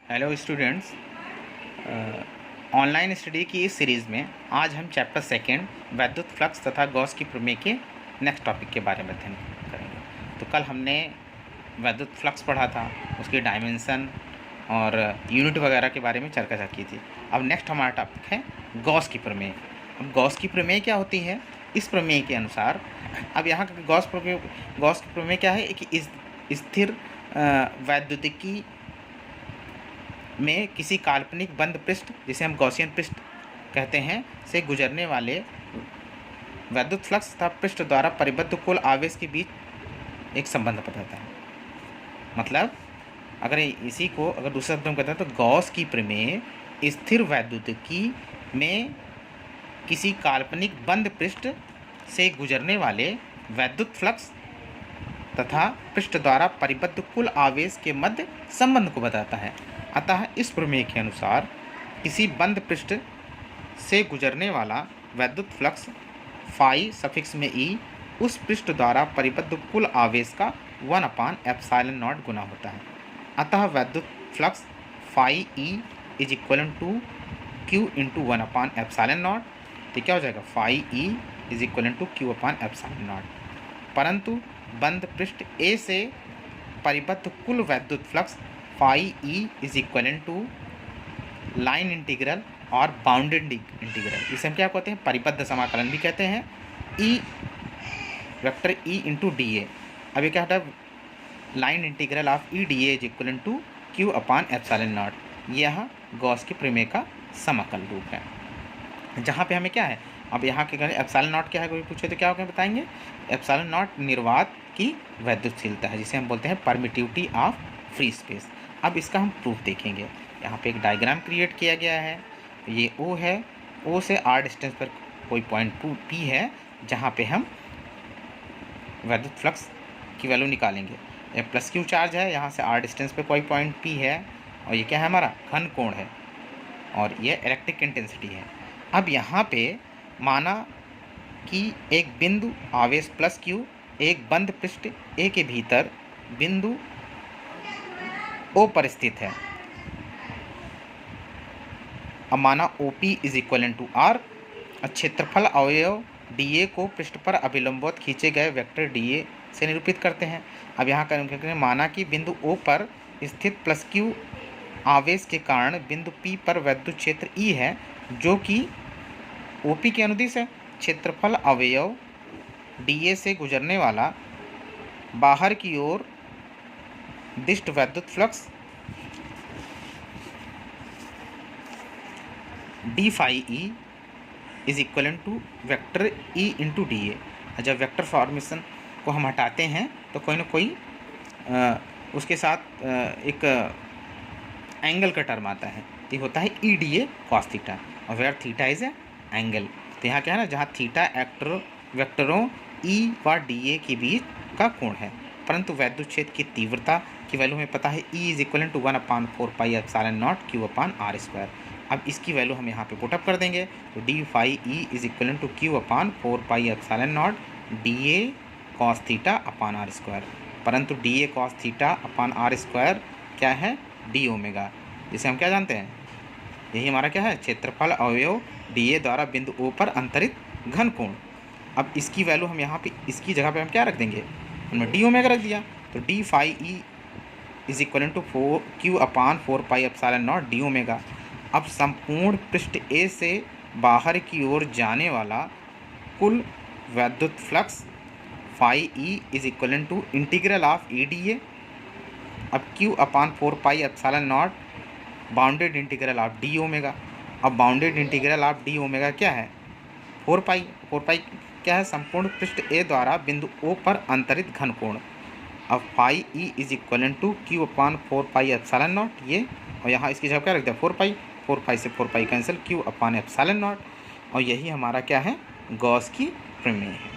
Hello students, online study की इस series में आज हम चैप्टर सेकेंड वैद्युत फ्लक्स तथा गॉस की प्रमेय के नेक्स्ट टॉपिक के बारे में अध्ययन करेंगे। तो कल हमने वैद्युत फ्लक्स पढ़ा था, उसकी डायमेंशन और यूनिट वगैरह के बारे में चर्चा की थी। अब नेक्स्ट हमारा टॉपिक है गॉस की प्रमेय। अब गॉस की प्रमेय क्या होती है? इस प्रमेय के अनुसार अब यहाँ का गॉस की प्रमेय क्या है कि इस स्थिर वैद्युतिकी में किसी काल्पनिक बंद पृष्ठ, जिसे हम गॉसियन पृष्ठ कहते हैं, से गुजरने वाले वैद्युत फ्लक्स तथा पृष्ठ द्वारा परिबद्ध कुल आवेश के बीच एक संबंध बताता है। मतलब अगर दूसरे शब्दों में कहते हैं तो गॉस की प्रमेय स्थिर वैद्युतिकी में किसी काल्पनिक बंद पृष्ठ से गुजरने वाले वैद्युत फ्लक्स तथा पृष्ठ द्वारा परिबद्ध कुल आवेश के मध्य संबंध को बताता है। अतः इस प्रमेय के अनुसार किसी बंद पृष्ठ से गुजरने वाला वैद्युत फ्लक्स फाई सफिक्स में ई उस पृष्ठ द्वारा परिबद्ध कुल आवेश का 1/ε0 गुना होता है। अतः वैद्युत flux phi E is equal to Q into 1/ε0। तो क्या हो जाएगा? Phi E is equal to Q/ε0। परंतु बंद पृष्ठ ए से परिबद्ध कुल वैद्युत flux phi E is equal to line integral और बाउंडेड इंटीग्रल, इसे हम क्या कहते हैं? परिबद्ध समाकलन भी कहते हैं। E vector E into D A. अब ये क्या होता है? Line integral of E D A is equal to Q/ε0। यह गॉस के प्रमेय का समाकल रूप है, जहाँ पे हमें क्या है, अब यहाँ के ε0 क्या है, कोई पूछे तो क्या होगा बताएंगे? ε0 निर्वात की वैद्युतशीलता है, जिसे हम बोलते हैं परमिटिविटी ऑफ फ्री स्पेस। अब इसका हम प्रूफ देखेंगे। यहाँ पे एक डायग्राम क्रिएट किया गया है। ये O है, O से R डिस्टेंस पर कोई पॉइंट P है, जहाँ पे हम वैद्युत फ्लक्स की वैल्यू निकालेंगे। ये प्लस Q चार्ज है, यहाँ से R डिस्टेंस पे कोई पॉइंट P है, और ये क्या है? हमारा घन कोण है, और ये इलेक्ट्रिक इंटेंसिटी है। अब यहाँ पे माना कि एक बिंदु आवेश प्लस Q एक बंद पृष्ठ A के भीतर बिंदु O पर स्थित है। अब माना OP is equal to R। क्षेत्रफल अवयव dA को पृष्ठ पर अभिलंबवत खींचे गए वेक्टर dA से निरूपित करते हैं। अब यहाँ करेंगे, माना कि बिंदु O पर स्थित प्लस Q आवेश के कारण बिंदु P पर वैद्युत क्षेत्र E है, जो कि OP के अनुदिश है। क्षेत्रफल अवयव dA से गुजरने वाला बाहर की ओर दिष्ट वैद्युत flux D phi E is equal to vector E into D A. जब वेक्टर फॉर्मेशन को हम हटाते हैं तो कोई ना कोई उसके साथ एक एंगल का टर्म आता है, तो होता है E D A cos theta, और where theta is a angle. तो यहाँ क्या है ना, जहाँ थीटा वेक्टरों ई व डी ए के बीच का कोण है। परंतु वैद्युत क्षेत्र की तीव्रता की वैल्यू हमें पता है, E is equal to 1/4πε0 Q/r²। अब इसकी वैल्यू हम यहाँ पे पुटअप कर देंगे, तो D phi E is equal to Q/4πε0 dA cos θ/r²। परंतु dA cos θ/r² क्या है? डी ओमेगा, जिसे हम क्या जानते हैं? यही हमारा क्या है? क्षेत्रफल अवयव dA द्वारा बिंदु O पर अंतरित घन कोण। अब इसकी वैल्यू हम यहाँ पे, इसकी जगह पे हम क्या रख देंगे? हमने डी ओमेगा रख दिया, तो D phi E is equal to Q/4πε0 D omega. अब संपूर्ण पृष्ठ A से बाहर की ओर जाने वाला कुल वैद्युत flux phi E is equal to integral of E D A. अब Q/4πε0 bounded integral of D omega. अब bounded integral of D omega क्या है? 4π क्या है? संपूर्ण पृष्ठ A द्वारा बिंदु O पर अंतरित घन कोण। अब phi E is equal to Q/4πε0 ये, और यहाँ इसकी जगह क्या रख दिया? 4π से 4π कैंसिल, Q/ε0। और यही हमारा क्या है? गॉस की प्रमेय है।